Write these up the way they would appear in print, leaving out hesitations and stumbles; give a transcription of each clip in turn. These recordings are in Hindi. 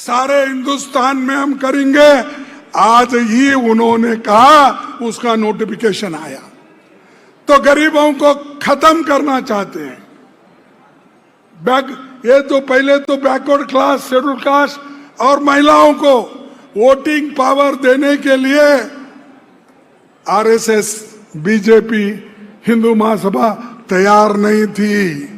सारे हिंदुस्तान में हम करेंगे। आज ही उन्होंने कहा, उसका नोटिफिकेशन आया। तो गरीबों को खत्म करना चाहते हैं। ये तो पहले तो बैकवर्ड क्लास, शेड्यूल कास्ट और महिलाओं को वोटिंग पावर देने के लिए आरएसएस, बीजेपी, हिंदू महासभा तैयार नहीं थी।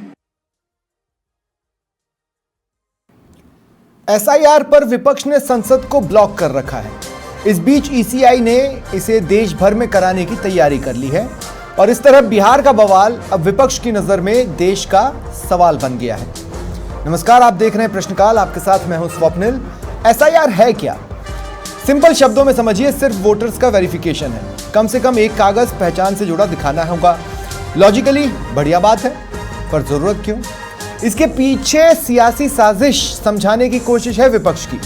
एसआईआर पर विपक्ष ने संसद को ब्लॉक कर रखा है। इस बीच ईसीआई ने इसे देश भर में कराने की तैयारी कर ली है और इस तरह बिहार का बवाल अब विपक्ष की नजर में देश का सवाल बन गया है। नमस्कार, आप देख रहे हैं प्रश्नकाल। आपके साथ मैं हूं स्वप्निल। एसआईआर है क्या? सिंपल शब्दों में समझिए, सिर्फ वोटर्स का वेरिफिकेशन है। कम से कम एक कागज पहचान से जुड़ा दिखाना होगा। लॉजिकली बढ़िया बात है, पर जरूरत क्यों? इसके पीछे सियासी साजिश समझाने की कोशिश है विपक्ष की।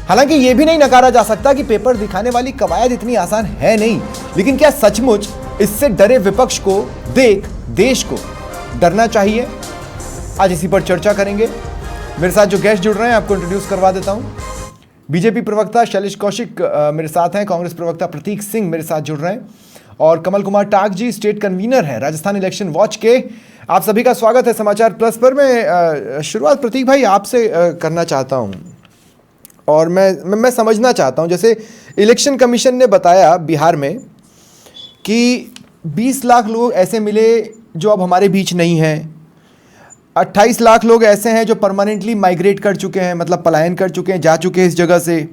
हालांकि यह भी नहीं नकारा जा सकता कि पेपर दिखाने वाली कवायद इतनी आसान है नहीं, लेकिन क्या सचमुच इससे डरे विपक्ष को देख देश को डरना चाहिए? आज इसी पर चर्चा करेंगे। मेरे साथ जो गेस्ट जुड़ रहे हैं आपको इंट्रोड्यूस करवा देता हूं। बीजेपी प्रवक्ता शैलेश कौशिक मेरे साथ हैं, कांग्रेस प्रवक्ता प्रतीक सिंह मेरे साथ जुड़ रहे हैं और कमल कुमार टाक जी स्टेट कन्वीनर हैं राजस्थान इलेक्शन वॉच के। आप सभी का स्वागत है समाचार प्लस पर। मैं शुरुआत प्रतीक भाई आपसे करना चाहता हूं और मैं समझना चाहता हूं, जैसे इलेक्शन कमीशन ने बताया बिहार में कि 20 लाख लोग ऐसे मिले जो अब हमारे बीच नहीं हैं। 28 लाख लोग ऐसे हैं जो परमानेंटली माइग्रेट कर चुके हैं, मतलब पलायन कर चुके हैं, जा चुके हैं इस जगह से।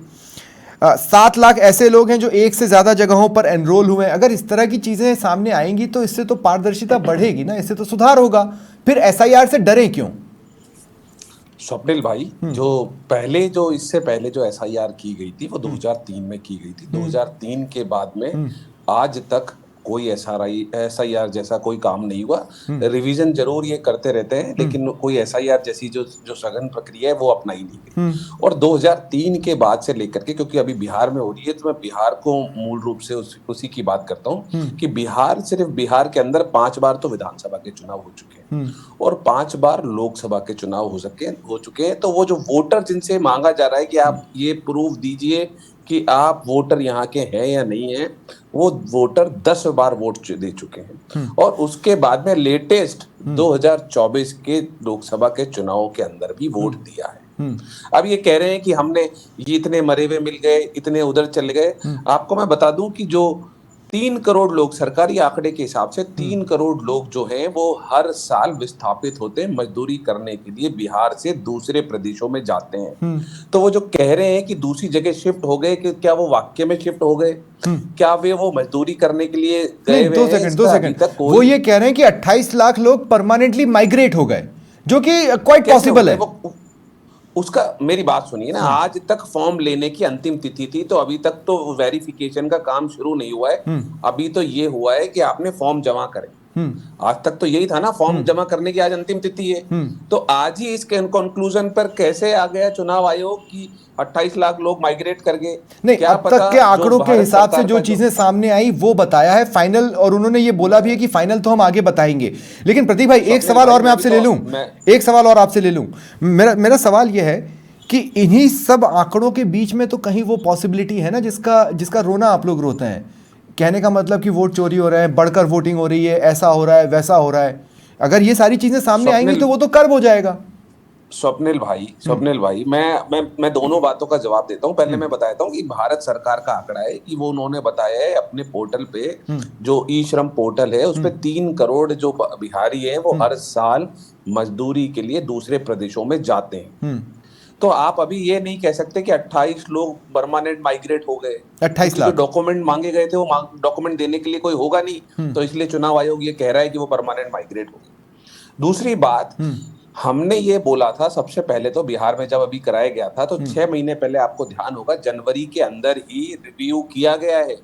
7 लाख ऐसे लोग हैं जो एक से ज़्यादा जगहों पर एनरोल हुए हैं। अगर इस तरह की चीज़ें सामने आएंगी तो इससे तो पारदर्शिता बढ़ेगी ना, इससे तो सुधार होगा। फिर एसआईआर से डरें क्यों? स्वप्निल भाई, इससे पहले जो एसआईआर की गई थी वो 2003 में की गई थी। 2003 के बाद में आज तक कोई एसआईआर जैसा कोई काम नहीं हुआ। रिवीजन जरूर ये करते रहते हैं, लेकिन कोई एसआईआर जैसी जो सघन प्रक्रिया है वो अपनाई नहीं गई। और 2003 के बाद से लेकर के, क्योंकि अभी बिहार में हो रही है तो मैं बिहार को मूल रूप से उसी की बात करता हूँ कि सिर्फ बिहार के अंदर 5 बार तो विधानसभा के चुनाव हो चुके हैं और 5 बार लोकसभा के चुनाव हो चुके हैं। तो वो जो वोटर जिनसे मांगा जा रहा है कि आप ये प्रूफ दीजिए कि आप वोटर यहाँ के हैं या नहीं है, वो वोटर 10 बार वोट दे चुके हैं। और उसके बाद में लेटेस्ट 2024 के लोकसभा के चुनाव के अंदर भी वोट दिया है। अब ये कह रहे हैं कि हमने ये इतने मरे हुए मिल गए, इतने उधर चले गए। आपको मैं बता दूं कि जो 3 करोड़ लोग, सरकारी आंकड़े के हिसाब से 3 करोड़ लोग जो हैं वो हर साल विस्थापित होते हैं मजदूरी करने के लिए, बिहार से दूसरे प्रदेशों में जाते हैं। तो वो जो कह रहे हैं कि दूसरी जगह शिफ्ट हो गए, कि क्या वो वाकई में शिफ्ट हो गए? क्या वो मजदूरी करने के लिए गए? 2 सेकंड। वो ये कह रहे हैं कि 28 लाख लोग परमानेंटली माइग्रेट हो गए, जो कि क्वाइट पॉसिबल है। उसका मेरी बात सुनिए ना, आज तक फॉर्म लेने की अंतिम तिथि थी, तो अभी तक तो वेरिफिकेशन का काम शुरू नहीं हुआ है। अभी तो ये हुआ है कि आपने फॉर्म जमा करें। आज तक तो यही था ना, फॉर्म जमा करने की आज अंतिम तिथि है। तो आज ही इसके कंक्लूजन पर कैसे आ गया चुनाव आयोग कि 28 लाख लोग माइग्रेट कर गए? नहीं, अब तक के आंकड़ों के हिसाब से जो चीजें सामने आई वो बताया है फाइनल, और उन्होंने ये बोला भी है कि फाइनल तो हम आगे बताएंगे। लेकिन प्रतीक भाई, एक सवाल और मैं आपसे ले लूं, एक सवाल और आपसे ले लूं। मेरा सवाल यह है कि इन्हीं सब आंकड़ों के बीच में तो कहीं वो पॉसिबिलिटी है ना जिसका रोना आप लोग रोते हैं। कहने का मतलब कि वोट चोरी हो रहा है, बढ़कर वोटिंग हो रही है, ऐसा हो रहा है, वैसा हो रहा है। अगर ये सारी चीजें सामने आएंगी तो वो तो कर्व हो जाएगा। स्वप्निल भाई, मैं दोनों बातों का जवाब देता हूं। पहले मैं बताता हूं कि भारत सरकार का आंकड़ा है कि वो उन्होंने बताया है अपने पोर्टल पे, जो ई श्रम पोर्टल है, उस पे 3 करोड़ जो बिहारी हैं वो हर साल मजदूरी के लिए दूसरे प्रदेशों में जाते हैं। तो आप अभी ये नहीं कह सकते कि 28 लोग परमानेंट माइग्रेट हो गए। 28 लाख डॉक्यूमेंट मांगे गए थे, वो डॉक्यूमेंट देने के लिए कोई होगा नहीं, तो इसलिए चुनाव आयोग ये कह रहा है कि वो परमानेंट माइग्रेट हो गए। दूसरी बात, हमने ये बोला था सबसे पहले तो बिहार में जब अभी कराया गया था तो 6 महीने पहले, आपको ध्यान होगा, जनवरी के अंदर ही रिव्यू किया गया है।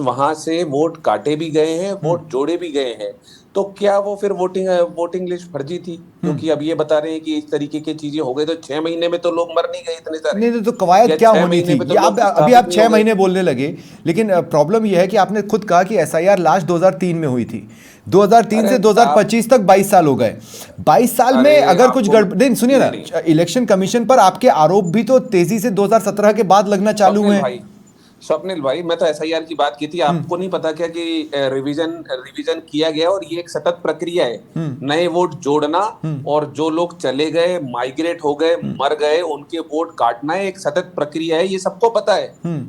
वहां से वोट काटे भी गए हैं, वोट जोड़े भी गए हैं। तो क्या वो फिर वोटिंग लिस्ट फर्जी थी? क्योंकि अब ये बता रहे हैं कि इस तरीके की चीजें हो गई, तो 6 महीने में तो लोग मर नहीं गए इतने सारे। नहीं तो कवायद क्या होनी थी? तो ये अभी आप 6 महीने बोलने लगे, लेकिन प्रॉब्लम ये है कि आपने खुद कहा कि एसआईआर लास्ट 2003 में हुई थी। 2003 से 2025 तक 22 साल हो गए। 22 साल में अगर कुछ गड़बड़, सुनिए ना, इलेक्शन कमीशन पर आपके आरोप भी तो तेजी से 2017 के बाद लगना चालू हुए। स्वप्निल भाई, मैं तो एसआईआर की बात की थी। आपको नहीं पता क्या कि रिवीजन किया गया और ये एक सतत प्रक्रिया है। नए वोट जोड़ना और जो लोग चले गए, माइग्रेट हो गए, मर गए, उनके वोट काटना है, एक सतत प्रक्रिया है, ये सबको पता है।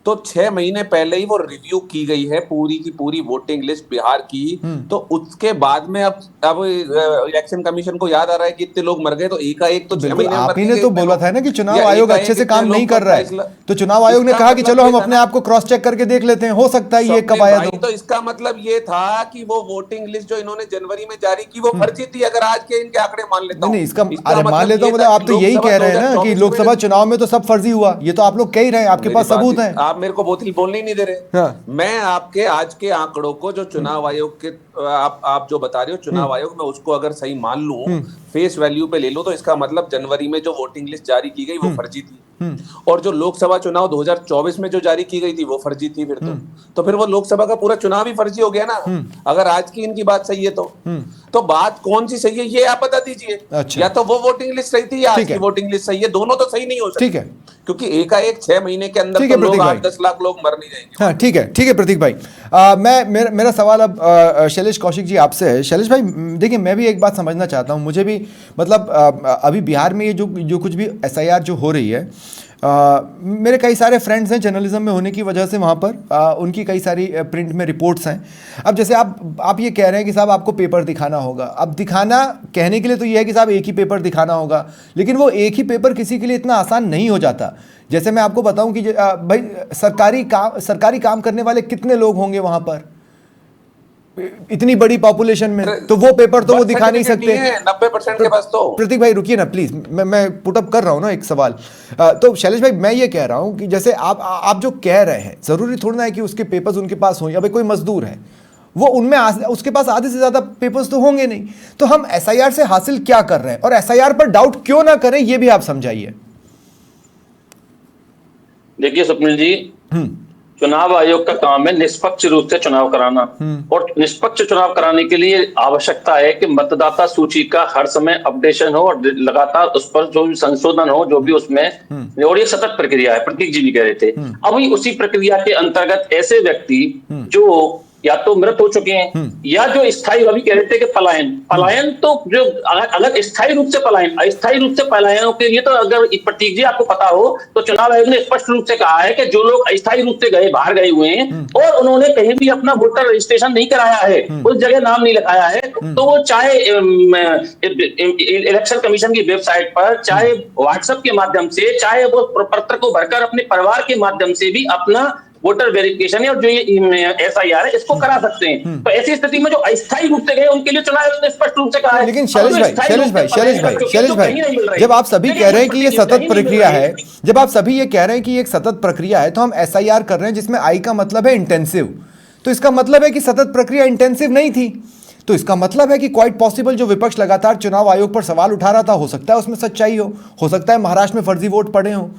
तो 6 महीने पहले ही वो रिव्यू की गई है पूरी की पूरी वोटिंग लिस्ट बिहार की। तो उसके बाद में अब इलेक्शन कमीशन को याद आ रहा है कि इतने लोग मर गए, तो एकाएक तो 6 महीने आप ही ने तो बोला था ना कि चुनाव आयोग अच्छे से काम नहीं कर रहा है, तो चुनाव आयोग ने कहा कि चलो हम अपने आप को क्रॉस चेक करके देख लेते हैं, हो सकता है ये कवायद हो। तो इसका मतलब ये था कि वो वोटिंग लिस्ट जो इन्होंने जनवरी में जारी की वो फर्जी थी। अगर आज के इनके आंकड़े मान लेता हूं, नहीं इसका मान लेता हूं, मतलब आप तो यही कह रहे हैं ना कि लोकसभा चुनाव में तो सब फर्जी हुआ, ये तो आप लोग कह ही रहे हैं, आपके पास सबूत है। आप मेरे को बोलने ही नहीं दे रहे। हाँ। मैं आपके आज के आंकड़ों को जो चुनाव आयोग के आप जो बता रहे हो, चुनाव आयोग में उसको अगर सही मान लूं, फेस वैल्यू पे ले लो, तो इसका मतलब जनवरी में जो वोटिंग लिस्ट जारी की गई वो फर्जी थी। और जो लोकसभा चुनाव 2024 में जो जारी की गई थी वो फर्जी थी। फिर तो फिर वो लोकसभा का पूरा चुनाव ही फर्जी हो गया ना। अगर आज की इनकी बात सही है तो बात कौन सी सही है ये आप बता दीजिए। अच्छा। या तो वो वोटिंग लिस्ट सही थी या आज की वोटिंग लिस्ट सही है, दोनों तो सही नहीं हो सकते। ठीक है, क्योंकि एकाएक 6 महीने के अंदर तो लोग 8-10 लाख लोग मर नहीं जाएंगे। हाँ ठीक है प्रतीक भाई। मेरा सवाल अब शैलेश कौशिक जी आपसे है। शैलेश भाई देखिए, मैं भी एक बात समझना चाहता हूँ, मुझे भी मतलब अभी बिहार में ये जो कुछ भी एसआईआर जो हो रही है, मेरे कई सारे फ्रेंड्स हैं जर्नलिज्म में होने की वजह से, वहाँ पर उनकी कई सारी प्रिंट में रिपोर्ट्स हैं। अब जैसे आप ये कह रहे हैं कि साहब आपको पेपर दिखाना होगा, अब दिखाना कहने के लिए तो ये है कि साहब एक ही पेपर दिखाना होगा, लेकिन वो एक ही पेपर किसी के लिए इतना आसान नहीं हो जाता। जैसे मैं आपको बताऊं कि भाई सरकारी काम करने वाले कितने लोग होंगे वहाँ पर इतनी बड़ी पॉपुलेशन में, तो वो पेपर तो वो दिखा नहीं सकते 90% के पास। तो प्रतीक भाई रुकिए ना प्लीज, मैं पुटअप कर रहा हूं ना एक सवाल। तो शैलेश भाई मैं ये कह रहा हूं कि जैसे आप जो कह रहे हैं, जरूरी थोड़ा ना है कि उसके पेपर्स उनके पास हों, या भाई कोई मजदूर है वो उनमें उसके पास आधे से ज्यादा पेपर्स तो होंगे नहीं, तो हम एसआईआर से हासिल क्या कर रहे हैं और एसआईआर पर डाउट क्यों ना करें, ये भी आप समझाइए। देखिए स्वप्निल जी, चुनाव आयोग का काम है निष्पक्ष रूप से चुनाव कराना, और निष्पक्ष चुनाव कराने के लिए आवश्यकता है कि मतदाता सूची का हर समय अपडेशन हो और लगातार उस पर जो भी संशोधन हो, जो भी उसमें, और ये सतत प्रक्रिया है, प्रतीक जी भी कह रहे थे। अभी उसी प्रक्रिया के अंतर्गत ऐसे व्यक्ति जो या तो मृत हो चुके हैं या जो स्थायी, अभी कह रहे थे कि पलायन तो जो अलग स्थायी रूप से पलायन, अस्थायी रूप से पलायनों के लिए तो अगर प्रतीक जी आपको पता हो तो चुनाव आयोग ने स्पष्ट रूप से कहा है कि जो लोग अस्थायी रूप से बाहर गए हुए हैं और उन्होंने कहीं भी अपना वोटर रजिस्ट्रेशन नहीं कराया है, उस जगह नाम नहीं लगाया है, तो वो चाहे इलेक्शन कमीशन की वेबसाइट पर, चाहे व्हाट्सएप के माध्यम से, चाहे वो पत्र को भरकर अपने परिवार के माध्यम से भी अपना वोटर वेरिफिकेशन और जो ये एसआईआर है इसको करा सकते हैं। तो ऐसी स्थिति में जो अस्थायी रूप से गए उनके लिए चुनाव आयोग ने स्पष्ट रूप से कहा है। लेकिन शैलेश भाई जब आप सभी कह रहे हैं कि ये सतत प्रक्रिया है, जब आप सभी ये कह रहे हैं कि एक सतत प्रक्रिया है, तो हम एसआईआर कर रहे हैं जिसमें आई का मतलब है इंटेंसिव, तो इसका मतलब है कि सतत प्रक्रिया इंटेंसिव नहीं थी, तो इसका मतलब है कि क्वाइट पॉसिबल जो विपक्ष लगातार चुनाव आयोग पर सवाल उठा रहा था, हो सकता है उसमें सच्चाई हो सकता है महाराष्ट्र में फर्जी वोट पड़े हो।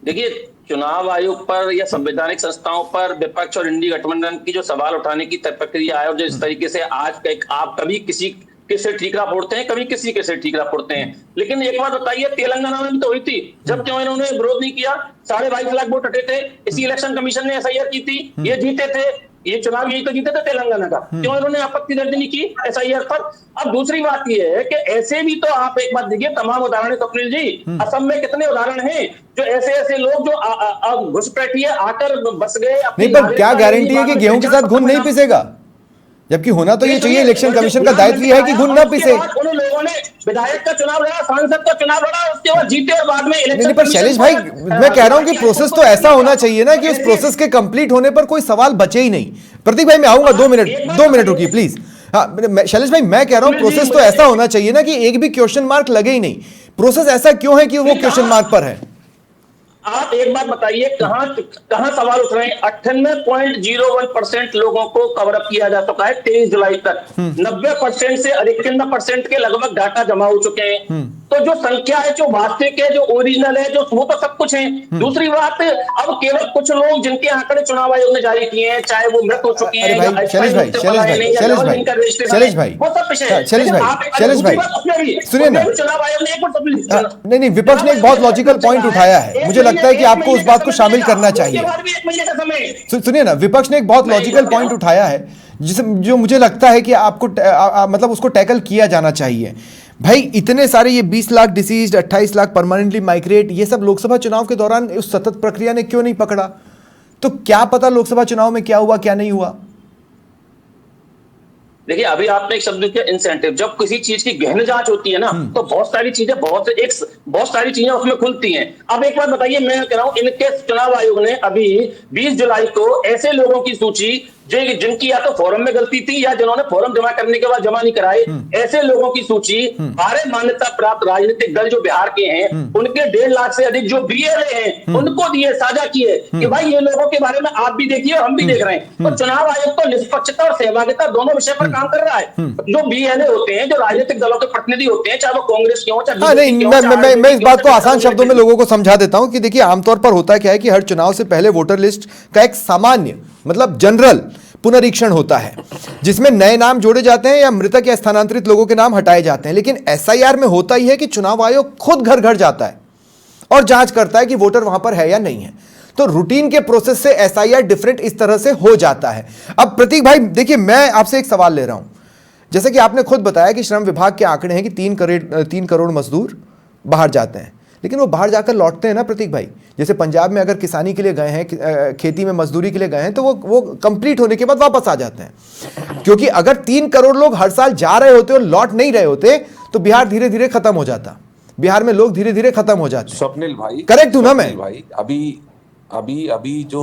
देखिए, चुनाव आयोग पर या संवैधानिक संस्थाओं पर विपक्ष और इंडी गठबंधन की जो सवाल उठाने की प्रक्रिया है, और जो इस तरीके से आज आप कभी किसी के सिर ठीकरा फोड़ते हैं, कभी किसी के सिर ठीकरा फोड़ते हैं, लेकिन एक बात बताइए, तेलंगाना में भी तो हुई थी, जब क्यों इन्होंने विरोध नहीं किया? 22.5 लाख वोट हटे थे, इसी इलेक्शन कमीशन ने एसआईआर की थी, ये जीते थे, ये चुनाव यही तो जीते थे तेलंगाना का, क्यों इन्होंने आपत्ति दर्ज नहीं की एसआईआर पर? अब दूसरी बात ये है कि ऐसे भी तो आप एक बात देखिए, तमाम उदाहरण स्वप्निल जी, असम में कितने उदाहरण हैं जो ऐसे लोग जो घुसपैठिए आकर बस गए। नहीं, पर क्या गारंटी है कि गेहूं के साथ घुन नहीं पिसेगा? जबकि होना तो ये चाहिए, इलेक्शन कमीशन का दायित्व ये है कि घुन ना पिसे। उन लोगों ने विधायक का चुनाव लड़ा, सांसद का चुनाव लड़ा, उसके बाद जीते और बाद में इलेक्शन। नहीं, पर शैलेश भाई मैं कह रहा हूं कि प्रोसेस तो ऐसा होना चाहिए ना कि उस प्रोसेस के कंप्लीट होने पर कोई सवाल बचे ही नहीं। प्रतीक भाई मैं आऊंगा, 2 मिनट रुकिए प्लीज। हाँ शैलेश भाई मैं कह रहा हूं प्रोसेस तो ऐसा होना चाहिए ना कि एक भी क्वेश्चन मार्क लगे ही नहीं। प्रोसेस ऐसा क्यों है कि वो क्वेश्चन मार्क पर है? आप एक बात बताइए, कहां सवाल उठ रहे हैं? 98.01% लोगों को कवर अप किया जा चुका है 23 जुलाई तक। 90% से अधिक 91% के लगभग डाटा जमा हो चुके हैं। तो जो संख्या है, जो वास्तविक है, जो ओरिजिनल है, जो वो तो सब कुछ है। दूसरी बात, अब केवल कुछ लोग जिनके आंकड़े चुनाव आयोग ने जारी किए हैं, चाहे वो मृत हो चुके हैं, भाई शैलेश भाई सुनिए ना, चुनाव आयोग ने नहीं विपक्ष ने एक बहुत लॉजिकल पॉइंट उठाया है, मुझे लगता है कि आपको उस बात को शामिल करना चाहिए। सुनिए ना, विपक्ष ने एक बहुत लॉजिकल पॉइंट उठाया है जो मुझे लगता है कि आपको मतलब उसको टैकल किया जाना चाहिए। भाई इतने सारे ये 20 lakh deceased, 28 lakh permanently migrate, ये सब लोकसभा चुनाव के दौरान उस सतत प्रक्रिया ने क्यों नहीं पकड़ा? तो क्या पता लोकसभा चुनाव में क्या हुआ क्या नहीं हुआ। देखिए, अभी आपने एक शब्द किया इंसेंटिव। जब किसी चीज की गहन जांच होती है ना, तो बहुत सारी चीजें उसमें खुलती हैं। अब एक बात बताइए, मैं कह रहा हूं, इनके चुनाव आयोग ने अभी 20 जुलाई को ऐसे लोगों की सूची जिनकी या तो फॉर्म में गलती थी या जिन्होंने फॉर्म जमा करने के बाद जमा नहीं कराए, ऐसे लोगों की सूची 12 मान्यता प्राप्त राजनीतिक दल जो बिहार के हैं, उनके 1.5 लाख से अधिक जो बीएलए हैं, उनको दिए, साझा किए कि भाई ये लोगों के बारे में आप भी देखिए और हम भी देख रहे हैं। तो चुनाव आयोग तो निष्पक्षता और सहभागिता दोनों विषय पर काम कर रहा है। जो बीएलए होते हैं, जो राजनीतिक दलों के प्रतिनिधि होते हैं, चाहे वो कांग्रेस के हो, चाहे मैं इस बात को आसान शब्दों में लोगों को समझा देता हूं कि देखिए, आमतौर पर होता क्या है कि हर चुनाव से पहले वोटर लिस्ट का एक सामान्य मतलब जनरल पुनरीक्षण होता है, जिसमें नए नाम जोड़े जाते हैं या मृतक या स्थानांतरित लोगों के नाम हटाए जाते हैं। लेकिन एसआईआर में होता ही है कि चुनाव आयोग खुद घर घर जाता है और जांच करता है कि वोटर वहां पर है या नहीं है। तो रूटीन के प्रोसेस से एसआईआर डिफरेंट इस तरह से हो जाता है। अब प्रतीक भाई देखिए, मैं आपसे एक सवाल ले रहा हूं। जैसे कि आपने खुद बताया कि श्रम विभाग के आंकड़े हैं कि 3 करोड़ मजदूर बाहर जाते हैं, लेकिन वो बाहर जाकर लौटते हैं ना प्रतीक भाई। जैसे पंजाब में अगर किसानी के लिए गए हैं, खेती में मजदूरी के लिए गए हैं, तो वो कंप्लीट होने के बाद वापस आ जाते हैं। क्योंकि अगर 3 करोड़ लोग हर साल जा रहे होते और लौट नहीं रहे होते तो बिहार धीरे धीरे खत्म हो जाता। बिहार में लोग धीरे धीरे खत्म हो जाते। स्वप्निल भाई, करेक्ट हूं ना मैं? भाई अभी जो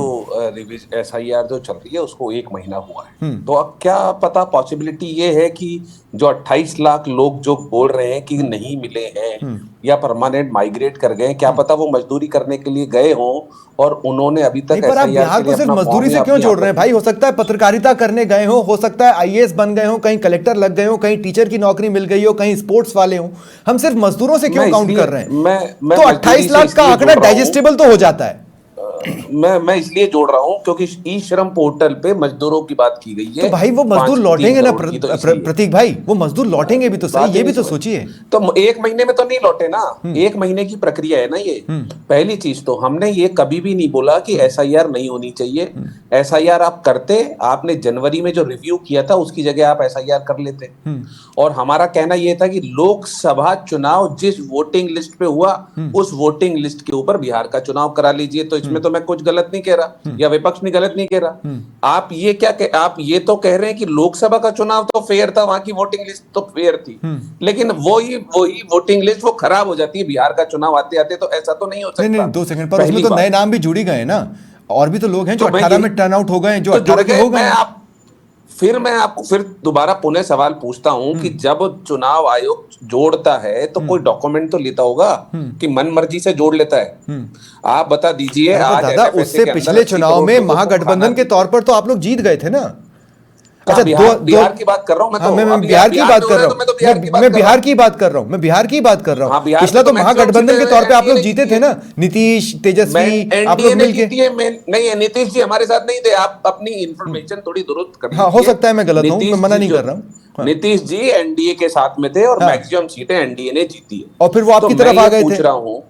एसआईआर जो चल रही है उसको 1 महीना हुआ है। तो अब क्या पता, पॉसिबिलिटी ये है कि जो 28 लाख लोग जो बोल रहे हैं कि नहीं मिले हैं या परमानेंट माइग्रेट कर गए, क्या पता वो मजदूरी करने के लिए गए हों और उन्होंने अभी तक पर आप बिहार को सिर्फ मजदूरी से क्यों जोड़ रहे हैं भाई? हो सकता है पत्रकारिता करने गए हो सकता है आईएएस बन गए हो, कहीं कलेक्टर लग गए हो, कहीं टीचर की नौकरी मिल गई हो, कहीं स्पोर्ट्स वाले हो। हम सिर्फ मजदूरों से क्यों काउंट कर रहे हैं? तो 28 लाख का आंकड़ा डाइजेस्टेबल तो हो जाता है। मैं इसलिए जोड़ रहा हूं क्योंकि ई श्रम पोर्टल पे मजदूरों की बात की गई है। तो भाई वो मजदूर लौटेंगे ना प्रतीक भाई, वो मजदूर लौटेंगे भी तो सही, ये भी तो सोचिए। तो 1 महीने में तो नहीं लौटे ना, 1 महीने की प्रक्रिया है ना ये। पहली चीज तो हमने ये कभी भी नहीं बोला कि एसआईआर नहीं होनी चाहिए। एसआईआर आप करते, आपने जनवरी में जो रिव्यू किया था उसकी जगह आप एसआईआर कर लेते। और हमारा कहना यह था कि लोकसभा चुनाव जिस वोटिंग लिस्ट पे हुआ उस वोटिंग लिस्ट के ऊपर बिहार का चुनाव करा लीजिए। तो इसमें तो मैं कुछ गलत नहीं कह रहा या विपक्ष भी गलत नहीं कह रहा। आप ये तो कह रहे हैं कि लोकसभा का चुनाव तो फेयर था, वहां की वोटिंग लिस्ट तो फेयर थी, लेकिन वही वोटिंग लिस्ट वो खराब हो जाती है बिहार का चुनाव आते आते। तो ऐसा तो नहीं हो सकता। नहीं 2 सेकंड पर, उसमें तो नए नाम भी जुड़ी गए ना, और भी तो लोग हैं जो 18 में टर्न आउट हो गए, जो 18 के हो गए। मैं आपको दोबारा पुनः सवाल पूछता हूं कि जब चुनाव आयोग जोड़ता है तो कोई डॉक्यूमेंट तो लेता होगा कि मन मर्जी से जोड़ लेता है? आप बता दीजिए। दादा, उससे पिछले चुनाव में महागठबंधन के तौर पर तो आप लोग जीत गए थे ना। अच्छा, बिहार की बात कर रहा हूं मैं बिहार की बात कर रहा हूं, मैं बिहार की बात कर रहा हूं। पिछला तो महागठबंधन के तौर पे आप लोग जीते थे ना, नीतीश, तेजस्वी, आप लोग मिलके। नहीं, नीतीश जी हमारे साथ नहीं थे। आप अपनी इंफॉर्मेशन थोड़ी दुरुस्त कर। हाँ, हो सकता है मैं गलत हूं, मैं मना नहीं कर रहा हूं। नीतीश जी एनडीए के साथ में थे और मैक्सिमम सीटें एनडीए ने जीती है। और फिर वो आपकी तरफ आ गए थे? पूछ रहा हूं,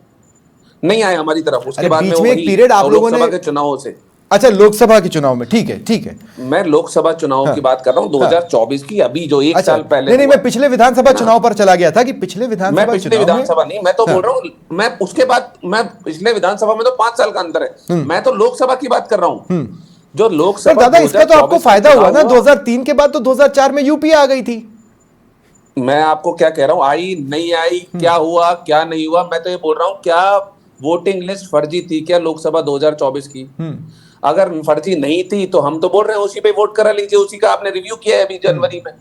नहीं आए हमारी तरफ। उसके बाद में एक पीरियड आप लोगों ने चुनावों से। अच्छा, लोकसभा के चुनाव में, ठीक है। मैं लोकसभा चुनाव की बात कर रहा हूँ 2024 की, अभी जो 1 साल पहले। नहीं, मैं पिछले विधानसभा चुनाव पर चला गया था कि पिछले विधानसभा नहीं, मैं तो बोल रहा हूँ, मैं उसके बाद मैं पिछले विधानसभा में तो 5 साल का अंतर है। मैं तो लोकसभा की बात कर रहा हूँ। जो लोकसभा, दादा इसका तो आपको फायदा हुआ ना, 2003 के बाद तो 2004 में यूपी आ गई थी। मैं आपको क्या कह रहा हूँ, आई नहीं आई, क्या हुआ क्या नहीं हुआ, मैं तो ये बोल रहा हूँ क्या वोटिंग लिस्ट फर्जी थी क्या लोकसभा 2024 की? अगर फर्जी नहीं थी तो हम तो बोल रहे हैं उसी पे वोट करा लीजिए, उसी का आपने रिव्यू किया है अभी जनवरी में।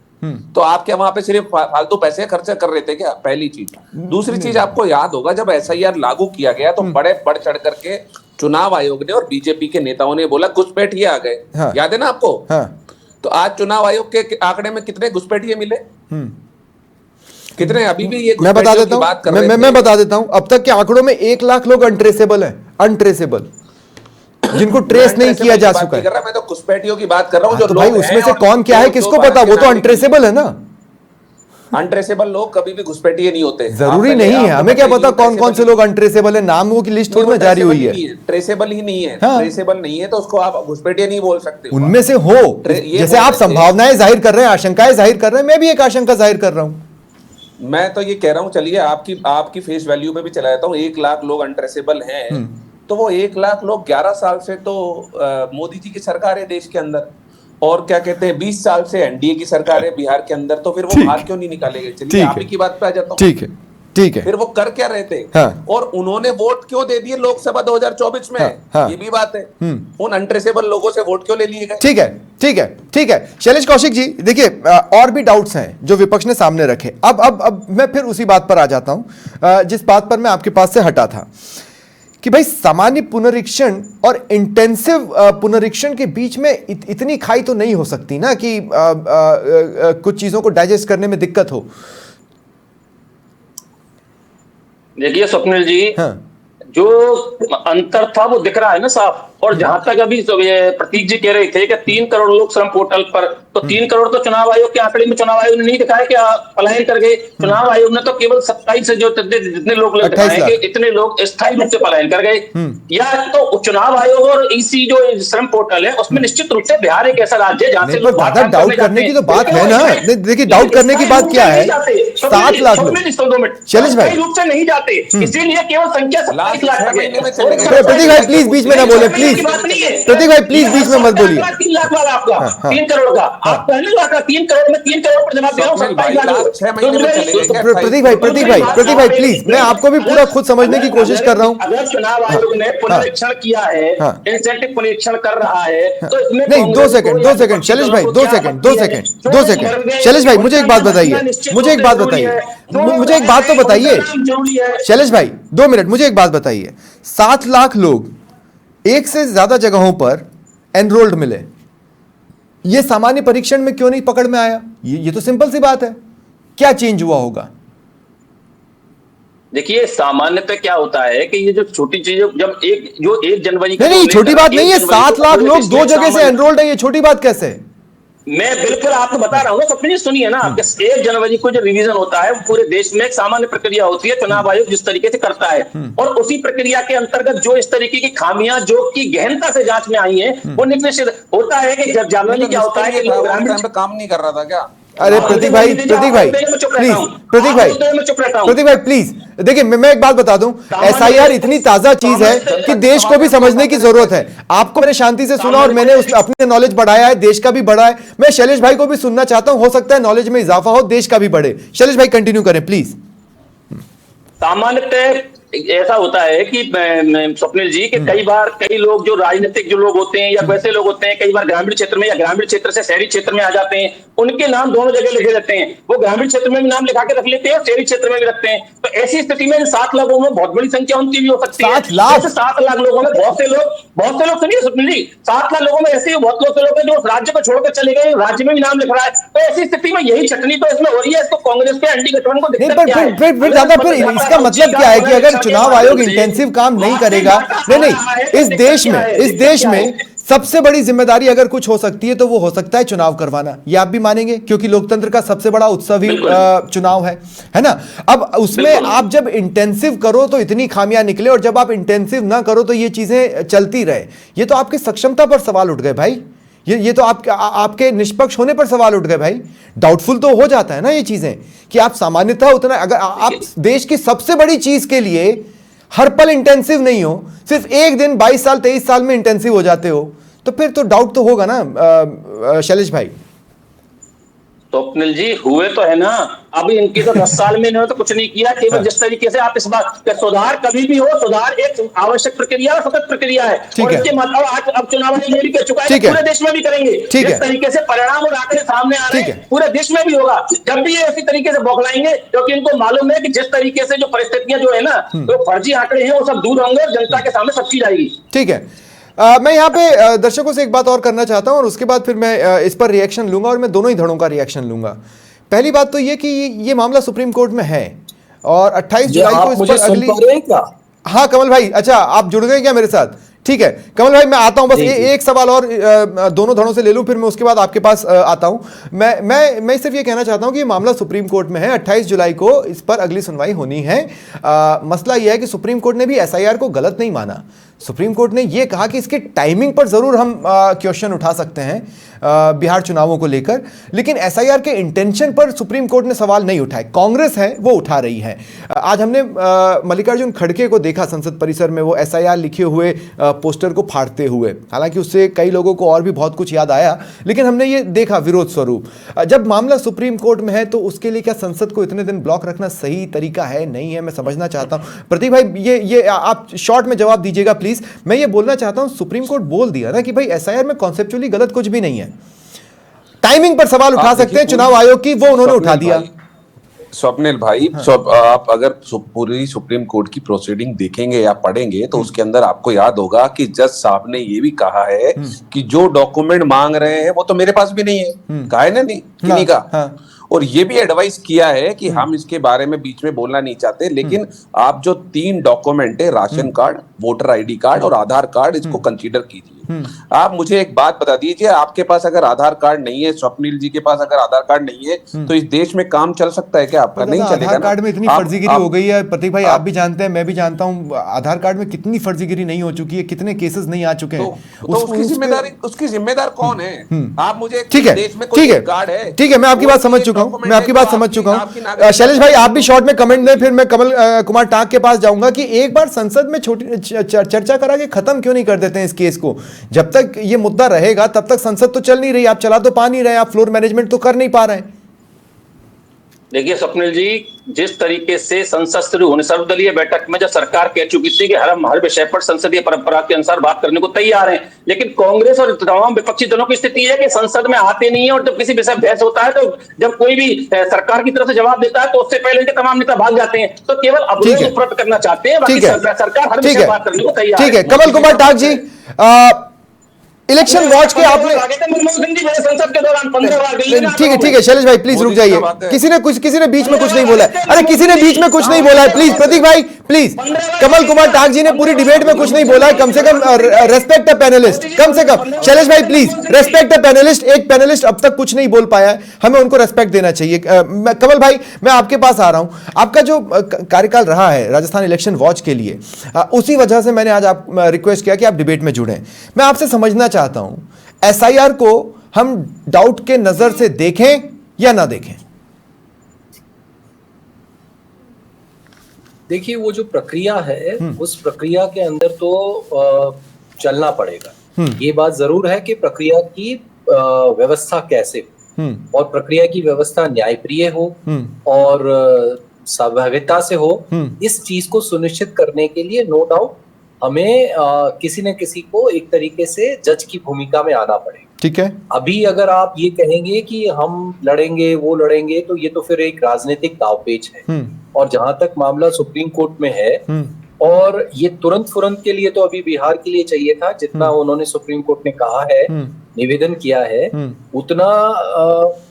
तो आप क्या वहां पे सिर्फ फालतू पैसे खर्चा कर रहे थे क्या? पहली चीज। दूसरी चीज, आपको याद होगा जब एसआईआर लागू किया गया तो बड़े बढ़ चढ़ करके चुनाव आयोग ने और बीजेपी के नेताओं ने बोला घुसपैठिए आ गए। हाँ। याद है ना आपको? हाँ। तो आज चुनाव आयोग के आंकड़े में कितने घुसपैठिए मिले? कितने? अभी भी ये मैं बता देता बात कर हूं, रहे मैं बता देता हूं, अब तक के आंकड़ों में 1 लाख लोग अनट्रेसेबल हैं, अनट्रेसेबल, जिनको ट्रेस नहीं किया जा चुका है। मैं तो घुसपैठियों की बात कर रहा हूं। जो तो भाई उसमें से कौन क्या है किसको पता, वो तो अनट्रेसेबल है ना। अनट्रेसेबल लोग कभी भी घुसपैठिए नहीं होते। जरूरी नहीं है, हमें क्या पता कौन कौन से लोग अनट्रेसेबल है, नामों की लिस्ट थोड़ी ना जारी हुई है। ट्रेसेबल ही नहीं है। हाँ। ट्रेसेबल नहीं है तो उसको आप घुसपैठिए नहीं बोल सकते। उनमें से हो, जैसे आप संभावनाएं जाहिर कर रहे हैं, आशंकाएं जाहिर कर रहे हैं, मैं भी एक आशंका जाहिर कर रहा हूं। मैं तो ये कह रहा हूं, चलिए आपकी फेस वैल्यू पे भी चला जाता हूं, 1 लाख लोग अनट्रेसेबल हैं, तो वो 1 लाख लोग 11 साल से तो मोदी जी की सरकार है देश के अंदर, और क्या कहते हैं 20 साल से एनडीए की सरकार है बिहार के अंदर, तो फिर वो बाहर क्यों नहीं निकाले गए? चलिए आप ही की बात पे आ जाता हूँ। ठीक है, ठीक है। फिर वो कर क्या रहे थे? हाँ। और उन्होंने वोट क्यों दे दिए लोकसभा 2024 में? हाँ। ये भी बात है। उन अनट्रेसेबल लोगों से वोट क्यों ले लिए गए? ठीक है, ठीक है, ठीक है। शैलेश कौशिक जी देखिए, और भी डाउट्स हैं जो विपक्ष ने सामने रखे। अब मैं फिर उसी बात पर आ जाता हूं जिस बात पर मैं आपके पास से हटा था कि भाई सामान्य पुनरीक्षण और इंटेंसिव पुनरीक्षण के बीच में इतनी खाई तो नहीं हो सकती ना कि कुछ चीजों को डाइजेस्ट करने में दिक्कत हो। देखिए स्वप्निल जी, हाँ। जो अंतर था वो दिख रहा है ना साफ। और जहां तक अभी प्रतीक जी कह रहे थे कि 3 करोड़ लोग श्रम पोर्टल पर, तो 3 करोड़ तो चुनाव आयोग के आंकड़े में चुनाव आयोग ने नहीं दिखाया कि पलायन कर गए। चुनाव आयोग ने तो केवल 27 से जो जितने लोग दिखाए कि इतने लोग स्थायी रूप से पलायन कर गए। या तो चुनाव आयोग और ईसी जो श्रम पोर्टल है उसमें निश्चित रूप से बिहार एक ऐसा राज्य है जहां से लोग डाउट करने की तो बात है ना। देखिए डाउट करने की बात क्या है, 7 लाख लोग। शैलेश भाई रूप से नहीं जाते, इसीलिए केवल संख्या 27 लाख प्रतीक भाई प्लीज बीच में ना बोले, प्लीज प्रतीक भाई प्लीज बीच में मत बोलिए। 3 लाख वाला आपका 3 करोड़ का, आप पहले लाख 3 करोड़ में 3 करोड़ पर जवाब दे रहा हूं। प्रतीक भाई प्लीज, मैं आपको भी पूरा खुद समझने की कोशिश कर रहा हूं। अगर चुनाव आयोग ने पुनरीक्षण किया है, इंसेंटिव पुनरीक्षण कर रहा है, तो इसमें नहीं, 2 सेकंड शैलेश भाई, 2 सेकंड शैलेश भाई, मुझे एक बात बताइए, मुझे एक बात तो बताइए शैलेश भाई, 2 मिनट, मुझे एक बात बताइए। 7 लाख लोग एक से ज्यादा जगहों पर एनरोल्ड मिले, ये सामान्य परीक्षण में क्यों नहीं पकड़ में आया? ये तो सिंपल सी बात है। क्या चेंज हुआ होगा? देखिए सामान्यतः क्या होता है कि ये जो छोटी चीजें, जब 1 जनवरी नहीं, छोटी बात नहीं है। 7 लाख लोग 2 जगह से एनरोल्ड है, ये छोटी बात कैसे है? मैं बिल्कुल आपको बता रहा हूँ, तो अपनी सुनिए ना। 1 जनवरी को जो रिवीजन होता है पूरे देश में एक सामान्य प्रक्रिया होती है, चुनाव आयोग जिस तरीके से करता है, और उसी प्रक्रिया के अंतर्गत जो इस तरीके की खामियां जो कि गहनता से जांच में आई हैं, वो निष्पत्ति होता है कि जब जानने क्या होता है कि लोग ग्रामीण काम नहीं कर रहा था क्या? अरे प्रतीक भाई प्लीज देखिए, मैं एक बात बता दूं, एसआईआर इतनी ताजा चीज है कि देश को भी समझने की जरूरत है। आपको मैंने शांति से सुना और मैंने उसमें अपने नॉलेज बढ़ाया है, देश का भी बढ़ा है। मैं शैलेश भाई को भी सुनना चाहता हूं, हो सकता है नॉलेज में इजाफा हो, देश का भी बढ़े। शैलेश भाई कंटिन्यू करें प्लीज। सामान्यतः ऐसा होता है कि स्वप्निल जी कि कई बार कई लोग जो राजनीतिक जो लोग होते हैं या वैसे लोग होते हैं, कई बार ग्रामीण क्षेत्र में या ग्रामीण क्षेत्र से शहरी क्षेत्र में आ जाते हैं, उनके नाम दोनों जगह लिखे रहते हैं। वो ग्रामीण क्षेत्र में भी नाम लिखा के रख लेते हैं और शहरी क्षेत्र में भी रखते हैं। तो ऐसी स्थिति में 7 लाखों में बहुत बड़ी संख्या उनकी भी हो सकती है। 7 लाख लोगों में बहुत से लोग सुनिए स्वप्निल जी, 7 लाख लोगों में ऐसे बहुत लोग हैं जो राज्य को छोड़कर चले गए, राज्य में भी नाम लिख रहा है। तो ऐसी स्थिति में यही चटनी तो इसमें हो रही है। इसको कांग्रेस के एंटी गठबंधन को फिर इसका मतलब क्या है कि अगर चुनाव आयोग इंटेंसिव काम नहीं करेगा, नहीं, इस देश में सबसे बड़ी जिम्मेदारी अगर कुछ हो सकती है तो वो हो सकता है चुनाव करवाना। ये आप भी मानेंगे, क्योंकि लोकतंत्र का सबसे बड़ा उत्सव ही चुनाव है ना। अब उसमें आप जब इंटेंसिव करो तो इतनी खामियां निकले, और जब आप इंटेंसिव ना करो तो ये चीजें चलती रहे। ये तो आपकी सक्षमता पर सवाल उठ गए भाई। ये तो आपके निष्पक्ष होने पर सवाल उठ गए भाई। डाउटफुल तो हो जाता है ना ये चीजें कि आप सामान्यतः उतना, अगर आप देश की सबसे बड़ी चीज के लिए हर पल इंटेंसिव नहीं हो, सिर्फ एक दिन 22 साल 23 साल में इंटेंसिव हो जाते हो, तो फिर तो डाउट तो होगा ना शैलेश भाई। स्वप्निल जी हुए तो है ना, अभी इनके तो 10 साल में इन्होंने तो कुछ नहीं किया। केवल जिस तरीके से आप इस बात सुधार कभी भी हो, सुधार एक आवश्यक प्रक्रिया और सतत प्रक्रिया है, और इसके मतलब आज अब चुनाव आयोग ये भी कह चुका है कि पूरे देश में भी करेंगे। जिस तरीके से परिणाम और आंकड़े सामने आ रहे हैं पूरे देश में भी होगा, जब भी ये इसी तरीके से बौखलाएंगे, क्योंकि इनको मालूम है कि जिस तरीके से जो परिस्थितियां जो है ना, जो फर्जी आंकड़े हैं वो सब दूर होंगे और जनता के सामने सब चीज आएगी। ठीक है, मैं यहाँ पे दर्शकों से एक बात और करना चाहता हूँ और उसके बाद फिर मैं इस पर रिएक्शन लूंगा और मैं दोनों ही धड़ों का रिएक्शन लूंगा। पहली बात तो ये कि ये मामला सुप्रीम कोर्ट में है और 28 जुलाई को इस पर अगली। हाँ कमल भाई, अच्छा आप जुड़ गए क्या मेरे साथ? ठीक है कमल भाई, मैं आता हूं, बस एक सवाल और दोनों धड़ों से ले लूं, फिर मैं उसके बाद आपके पास आता हूं। मैं सिर्फ ये कहना चाहता हूं कि ये मामला सुप्रीम कोर्ट में है, 28 जुलाई को इस पर अगली सुनवाई होनी है। मसला यह है कि सुप्रीम कोर्ट ने भी एसआईआर को गलत नहीं माना। सुप्रीम कोर्ट ने यह कहा कि इसके टाइमिंग पर जरूर हम क्वेश्चन उठा सकते हैं बिहार चुनावों को लेकर, लेकिन एसआईआर के इंटेंशन पर सुप्रीम कोर्ट ने सवाल नहीं उठाए। कांग्रेस है वो उठा रही है। आज हमने मल्लिकार्जुन खड़गे को देखा संसद परिसर में, वो एसआईआर लिखे हुए पोस्टर को फाड़ते हुए। हालांकि उससे कई लोगों को और भी बहुत कुछ याद आया, लेकिन हमने ये देखा विरोध स्वरूप। जब मामला सुप्रीम कोर्ट में है तो उसके लिए क्या संसद को इतने दिन ब्लॉक रखना सही तरीका है? नहीं है, मैं समझना चाहता हूं। प्रतीक भाई ये आप शॉर्ट में जवाब दीजिएगा प्लीज। मैं ये बोलना चाहता हूं, सुप्रीम कोर्ट बोल दिया ना कि भाई एसआईआर में कॉन्सेप्चुअली गलत कुछ भी नहीं है। टाइमिंग पर सवाल उठा सकते हैं चुनाव आयोग की, वो उन्होंने उठा दिया। स्वप्निल भाई, आप अगर पूरी सुप्रीम कोर्ट की प्रोसीडिंग देखेंगे या पढ़ेंगे तो उसके अंदर आपको याद होगा कि जज साहब ने ये भी कहा है कि जो डॉक्यूमेंट मांग रहे हैं वो तो मेरे पास भी नहीं है, कहा है ना, नहीं कहा। और ये भी एडवाइस किया है कि हम इसके बारे में बीच में बोलना नहीं चाहते, लेकिन आप जो 3 डॉक्यूमेंट है, ration card, voter ID card और आधार कार्ड, इसको कंसीडर कीजिए। आप मुझे एक बात बता दीजिए, आपके पास अगर आधार कार्ड नहीं है, स्वप्निल जी के पास अगर आधार कार्ड नहीं है, तो इस देश में काम चल सकता है क्या आपका? नहीं चलेगा। आधार कार्ड में इतनी फर्जीगिरी हो गई है प्रतीक भाई, आप भी जानते हैं, मैं भी जानता हूं, आधार कार्ड में कितनी फर्जीगिरी नहीं हो चुकी है, कितने केसेस नहीं आ चुके हैं। तो उसकी जिम्मेदार कौन है? आप मुझे, ठीक है, ठीक है, मैं आपकी बात समझ चुका हूं, मैं आपकी बात समझ चुका हूं। शैलेश भाई आप भी शॉर्ट में कमेंट दें, फिर मैं कमल कुमार टाक के पास जाऊंगा कि एक बार संसद में छोटी चर्चा करा के खत्म क्यों नहीं कर देते हैं इस केस को? जब तक ये मुद्दा रहेगा तब तक संसद तो चल नहीं रही, आप चला तो पा नहीं रहे, आप फ्लोर मैनेजमेंट तो कर नहीं पा रहे हैं। देखिए स्वप्निल जी, जिस तरीके से संसद शुरू होने सर्वदलीय बैठक में जब सरकार कह चुकी थी कि हर विषय पर संसदीय परंपरा के अनुसार बात करने को तैयार है, लेकिन कांग्रेस और तमाम विपक्षी दलों की स्थिति है कि संसद में आते नहीं है, और जब किसी विषय बहस होता है तो जब कोई भी सरकार की तरफ से जवाब देता है तो उससे पहले इनके तमाम नेता भाग जाते हैं। तो केवल अवरोध करना चाहते हैं, बाकी सरकार हर विषय बात करने को तैयार है। ठीक है कमल कुमार टाक जी, इलेक्शन वॉच के आपने, ठीक है शैलेश भाई प्लीज रुक जाइए, किसी ने बीच में कुछ नहीं बोला है। अरे किसी ने बीच में कुछ नहीं बोला है, प्लीज प्रतीक भाई प्लीज। कमल कुमार टाक जी ने पूरी डिबेट में कुछ नहीं बोला है, कम से कम रेस्पेक्ट अ पैनलिस्ट, कम से कम। शैलेश भाई प्लीज रेस्पेक्ट अ पैनलिस्ट, एक पैनलिस्ट अब तक कुछ नहीं बोल पाया है, हमें उनको रेस्पेक्ट देना चाहिए। कमल भाई मैं आपके पास आ रहा हूं, आपका जो कार्यकाल रहा है राजस्थान इलेक्शन वॉच के लिए, उसी वजह से मैंने आज आप रिक्वेस्ट किया कि आप डिबेट में जुड़े। मैं आपसे समझना चाहता हूं, एसआईआर को हम डाउट के नजर से देखें या ना देखें? देखिए वो जो प्रक्रिया है उस प्रक्रिया के अंदर तो चलना पड़ेगा। ये बात जरूर है कि प्रक्रिया की व्यवस्था कैसे हो और प्रक्रिया की व्यवस्था न्यायप्रिय हो और सहभागिता से हो, इस चीज को सुनिश्चित करने के लिए नो डाउट हमें किसी न किसी को एक तरीके से जज की भूमिका में आना पड़ेगा। ठीक है, अभी अगर आप ये कहेंगे कि हम लड़ेंगे वो लड़ेंगे तो ये तो फिर एक राजनीतिक दांवपेच है। और जहां तक मामला सुप्रीम कोर्ट में है, और ये तुरंत फुरंत के लिए तो अभी बिहार के लिए चाहिए था, जितना उन्होंने सुप्रीम कोर्ट ने कहा है, निवेदन किया है, उतना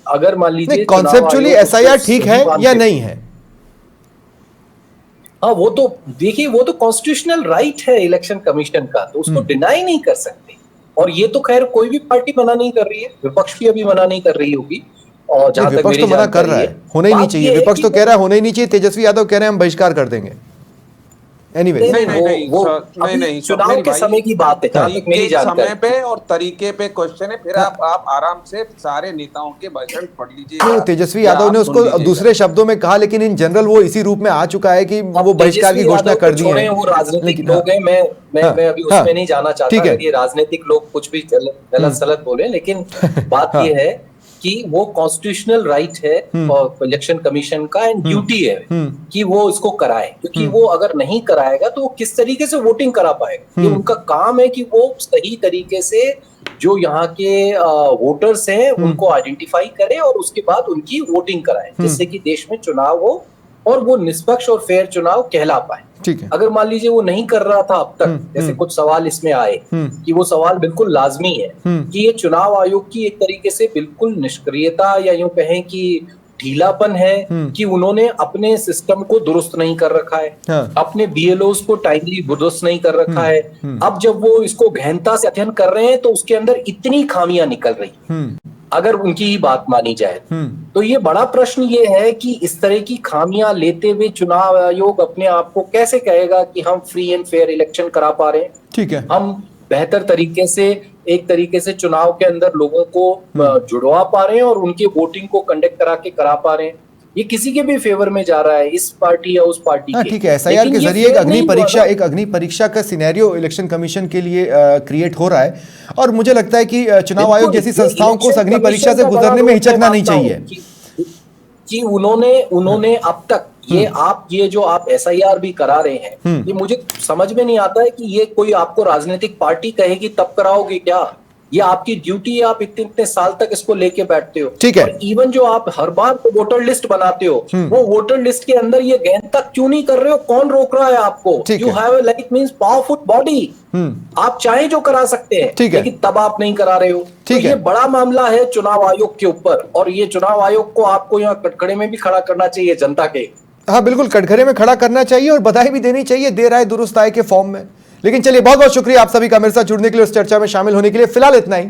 अगर मान लीजिए कॉन्सेप्चुअली एसआईआर ठीक है या नहीं है? हाँ वो तो देखिए, वो तो कॉन्स्टिट्यूशनल राइट है इलेक्शन कमीशन का, तो उसको डिनाई नहीं कर सकते। और ये तो खैर कोई भी पार्टी मना नहीं कर रही है, विपक्ष भी अभी मना नहीं कर रही होगी। और जहां तक विपक्ष तो मना कर रहा है, होना ही नहीं चाहिए। विपक्ष तो कह रहा है होना ही नहीं चाहिए, तेजस्वी यादव कह रहे हैं हम बहिष्कार कर देंगे। एनीवे नहीं, चुनाव के समय की बात है, मेरी समय पे और तरीके पे क्वेश्चन है। फिर आप आराम से सारे नेताओं के भाषण पढ़ लीजिए। तेजस्वी यादव ने उसको दूसरे शब्दों में कहा, लेकिन इन जनरल वो इसी रूप में आ चुका है कि वो बहिष्कार की घोषणा कर दी है। वो राजनीतिक लोग हैं, मैं अभी उसमें नहीं जाना चाहता कि राजनीतिक लोग कुछ भी गलत सलत बोले, लेकिन बात ये है कि वो कॉन्स्टिट्यूशनल राइट है और इलेक्शन कमीशन का एंड ड्यूटी है कि वो इसको कराए, क्योंकि वो अगर नहीं कराएगा तो वो किस तरीके से वोटिंग करा पाएगा। ये उनका काम है कि वो सही तरीके से जो यहाँ के वोटर्स हैं उनको आइडेंटिफाई करे और उसके बाद उनकी वोटिंग कराए, जिससे कि देश में चुनाव हो और वो निष्पक्ष और फेयर चुनाव कहला पाए। ठीक है। अगर मान लीजिए वो नहीं कर रहा था अब तक, जैसे कुछ सवाल इसमें आए कि वो सवाल बिल्कुल लाजमी है कि ये चुनाव आयोग की एक तरीके से बिल्कुल निष्क्रियता या यूं कहें कि ढीलापन है कि उन्होंने अपने सिस्टम को दुरुस्त नहीं कर रखा है, अपने बीएलओस को टाइमली दुरुस्त नहीं कर रखा है। अब जब वो इसको गहनता से अध्ययन कर रहे हैं तो उसके अंदर इतनी खामियां निकल रही, अगर उनकी ही बात मानी जाए तो ये बड़ा प्रश्न ये है कि इस तरह की खामियां लेते हुए चुनाव आयोग अपने आप को कैसे कहेगा कि हम फ्री एंड फेयर इलेक्शन करा पा रहे हैं। ठीक है। हम बेहतर तरीके से एक तरीके से चुनाव के अंदर लोगों को जुड़वा पा रहे हैं और उनके वोटिंग को कंडक्ट करा पा रहे हैं। ये किसी के भी फेवर में जा रहा है, इस पार्टी या उस पार्टी के। ठीक है। एसआईआर के जरिए एक अग्नि परीक्षा का सिनेरियो इलेक्शन कमीशन के लिए क्रिएट हो रहा है और मुझे लगता है कि चुनाव आयोग जैसी संस्थाओं को उस अग्नि परीक्षा से गुजरने में हिचकना नहीं चाहिए कि उन्होंने अब तक ये जो आप एसआईआर भी करा रहे हैं, ये मुझे समझ में नहीं आता है कि ये कोई आपको राजनीतिक पार्टी कहेगी तब कराओगे क्या? ये आपकी ड्यूटी है, आप इतने साल तक इसको लेके बैठते हो। ठीक है। और इवन जो आप हर बार वोटर लिस्ट बनाते हो, वो वोटर लिस्ट के अंदर ये गहन तक क्यों नहीं कर रहे हो? कौन रोक रहा है आपको? You have like means powerful body, आप चाहे जो करा सकते हैं, लेकिन तब आप नहीं करा रहे हो। तो ये बड़ा मामला है चुनाव आयोग के ऊपर, और ये चुनाव आयोग को आपको यहाँ कटघरे में भी खड़ा करना चाहिए जनता के। हाँ बिल्कुल, कटघरे में खड़ा करना चाहिए और बधाई भी देनी चाहिए देर आए दुरुस्त आए के फॉर्म में। लेकिन चलिए, बहुत बहुत शुक्रिया आप सभी का मेरे साथ जुड़ने के लिए, उस चर्चा में शामिल होने के लिए। फिलहाल इतना ही।